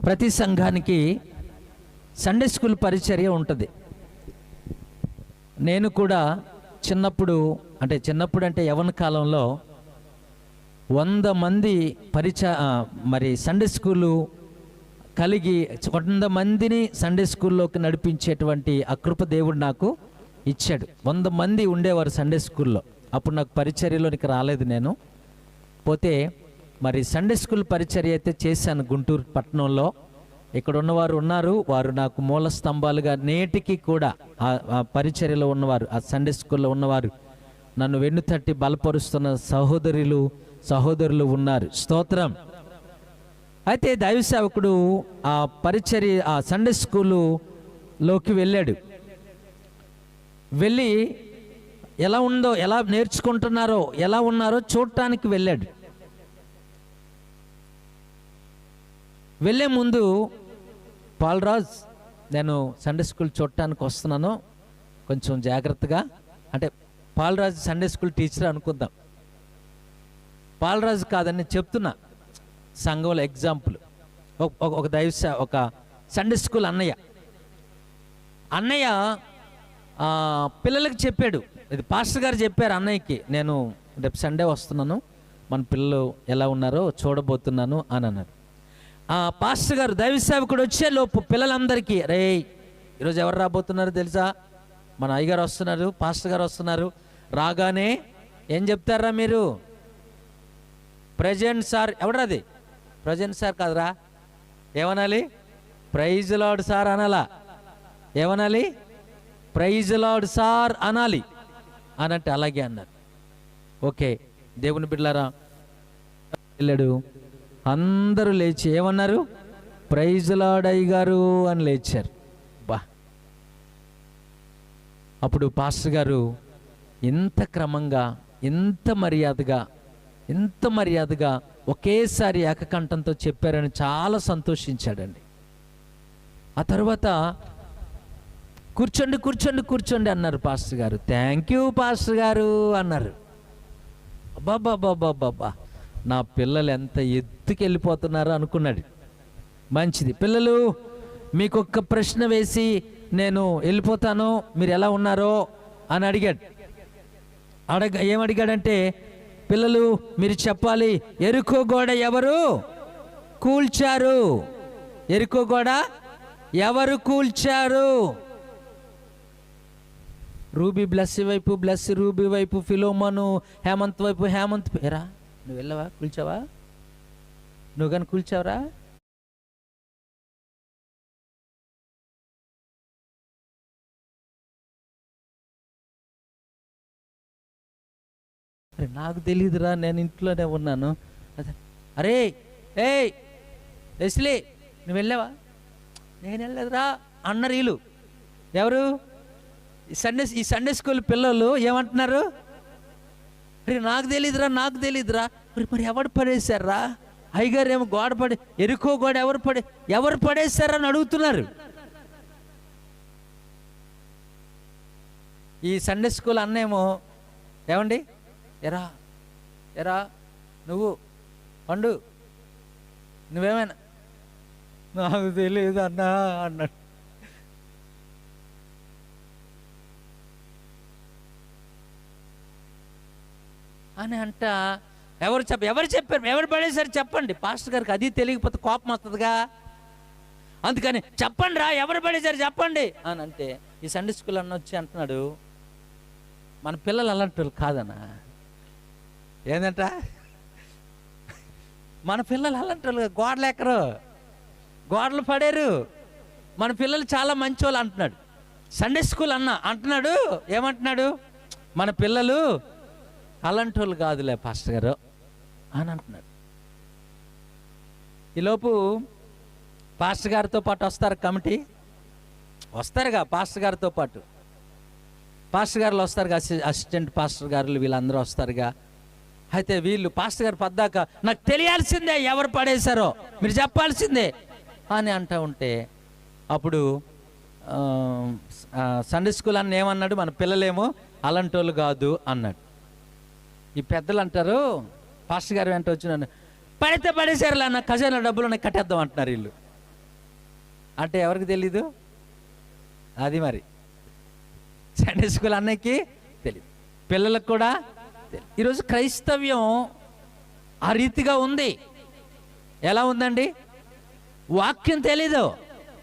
ప్రతి సంఘానికి Sunday school పరిచర్య ఉంటుంది. నేను కూడా చిన్నప్పుడు అంటే యవ్వన కాలంలో 100 మంది మరి సండే స్కూలు కలిగి 100 మందిని సండే స్కూల్లోకి నడిపించేటువంటి ఆ కృప దేవుడు నాకు ఇచ్చాడు. 100 మంది ఉండేవారు సండే స్కూల్లో. అప్పుడు నాకు పరిచర్యలోనికి రాలేదు. నేను పోతే మరి సండే స్కూల్ పరిచర్య అయితే చేశాను గుంటూరు పట్టణంలో. ఇక్కడ ఉన్నవారు ఉన్నారు, వారు నాకు మూల స్తంభాలుగా నేటికి కూడా ఆ పరిచర్యలో ఉన్నవారు, ఆ సండే స్కూల్లో ఉన్నవారు, నన్ను వెన్నుతట్టి బలపరుస్తున్న సహోదరులు ఉన్నారు. స్తోత్రం. అయితే దైవ సేవకుడు ఆ పరిచర్య ఆ సండే స్కూలులోకి వెళ్ళాడు. వెళ్ళి ఎలా ఉందో, ఎలా నేర్చుకుంటున్నారో, ఎలా ఉన్నారో చూడటానికి వెళ్ళాడు. వెళ్ళే ముందు, పాల్రాజ్, నేను సండే స్కూల్ చూడటానికి వస్తున్నాను, కొంచెం జాగ్రత్తగా, అంటే పాల్రాజ్ సండే స్కూల్ టీచర్ అనుకుందాం, పాల్రాజు కాదని చెప్తున్నా, సంఘంలో ఎగ్జాంపుల్. ఒక సండే స్కూల్ అన్నయ్య పిల్లలకి చెప్పాడు. ఇది పాస్టర్ గారు చెప్పారు అన్నయ్యకి, నేను రేపు సండే వస్తున్నాను, మన పిల్లలు ఎలా ఉన్నారో చూడబోతున్నాను అని అన్నారు. ఆ పాస్టర్ గారు, దైవ సేవకుడు వచ్చే లోపు పిల్లలందరికీ, రే ఈరోజు ఎవరు రాబోతున్నారో తెలుసా, మన అయ్యగారు వస్తున్నారు, పాస్టర్ గారు వస్తున్నారు, రాగానే ఏం చెప్తారా మీరు, ప్రెజెంట్ సార్, ఎవడది ప్రెజెంట్ సార్ కాదురా, ఏమనాలి, ప్రైజ్ లార్డ్ సార్ అనాలా, ఏమనాలి, ప్రైజ్ లార్డ్ సార్ అనాలి అనంటే అలాగే అన్నారు. ఓకే, దేవుని బిడ్డలారా, వెళ్ళాడు, అందరూ లేచి ఏమన్నారు, ప్రైజ్ లార్డ్ అయ్యగారు అని లేచారు. బా, అప్పుడు పాస్టర్ గారు ఇంత క్రమంగా, ఇంత మర్యాదగా ఒకేసారి ఏకకంఠంతో చెప్పారని చాలా సంతోషించాడండి. ఆ తర్వాత కూర్చోండి అన్నారు పాస్టర్ గారు. థ్యాంక్ యూ పాస్టర్ గారు అన్నారు. అబ్బాబ్బాబ్బాబ్బా, నా పిల్లలు ఎంత ఎత్తుకెళ్ళిపోతున్నారో అనుకున్నాడు. మంచిది, పిల్లలు మీకు ఒక్క ప్రశ్న వేసి నేను వెళ్ళిపోతాను, మీరు ఎలా ఉన్నారో అని అడిగాడు. ఏమడిగాడంటే, పిల్లలు మీరు చెప్పాలి, ఎరికో గోడ ఎవరు కూల్చారు, ఎరికో గోడ ఎవరు కూల్చారు. రూబీ బ్లెస్ వైపు బ్లెస్, రూబీ వైపు ఫిలోమను, హేమంత్ వైపు హేమంత్. ఏరా నువ్వు వెళ్ళవా, కూల్చావా, నువ్వు కానీ కూల్చావరా, అరే నాకు తెలియదురా, నేను ఇంట్లోనే ఉన్నాను. అరే ఏయ్ ఎస్లీ నువ్వు వెళ్ళావా, నేను వెళ్ళలేదురా అన్నారు వీళ్ళు. ఎవరు, ఈ సండే స్కూల్ పిల్లలు ఏమంటున్నారు, అరే నాకు తెలియదురా. మరి ఎవరు పడేశారా, అయ్యగారు ఏమో గోడ ఎరుకో గోడ ఎవరు పడేశారా అని అడుగుతున్నారు. ఈ సండే స్కూల్ అన్నేమో, ఏమండి ఎరా నువ్వు పండు, నువ్వేమైనా, నాకు తెలియదు అన్నా అన్నాడు. అని అంట, ఎవరు చెప్పారు, ఎవరు పడేసారు చెప్పండి. పాస్టర్ గారికి అది తెలియకపోతే కోపం వస్తుందిగా, అందుకని చెప్పండి రా, ఎవరు పడేసారు చెప్పండి అని అంటే, ఈ సండే స్కూల్ అన్న వచ్చి అంటున్నాడు, మన పిల్లలు అలాంటి వాళ్ళు కాదన్నా. ఏంటంట, మన పిల్లలు అలాంటి వాళ్ళు, గోడలు ఎక్కరు, గోడలు పడేరు, మన పిల్లలు చాలా మంచి వాళ్ళు అంటున్నాడు. సండే స్కూల్ అన్న అంటున్నాడు, ఏమంటున్నాడు, మన పిల్లలు అలాంటి వాళ్ళు కాదులే పాస్టర్ గారు అని అంటున్నాడు. ఈలోపు పాస్టర్ గారితో పాటు వస్తారు కమిటీ, వస్తారుగా పాస్టర్ గారితో పాటు, పాస్టర్ గారులు వస్తారుగా, అసిస్టెంట్ పాస్టర్ గారులు వీళ్ళందరూ వస్తారుగా. అయితే వీళ్ళు పాస్టర్ గారు పద్దాక నాకు తెలియాల్సిందే ఎవరు పడేశారో, మీరు చెప్పాల్సిందే అని అంటూ ఉంటే, అప్పుడు సండే స్కూల్ అన్న ఏమన్నాడు, మన పిల్లలేమో అలాంటి వాళ్ళు కాదు అన్నాడు. ఈ పెద్దలు అంటారు, పాస్టర్ గారు వెంట వచ్చిన, పడితే పడేసారులే అన్న, ఖజానా డబ్బులు కట్టేద్దాం అంటున్నారు వీళ్ళు. అంటే ఎవరికి తెలీదు? అది మరి సండే స్కూల్ అన్నయ్యకి తెలియదు, పిల్లలకు కూడా తెలియదు. ఈరోజు క్రైస్తవ్యం ఆ రీతిగా ఉంది. ఎలా ఉందండి? వాక్యం తెలీదు,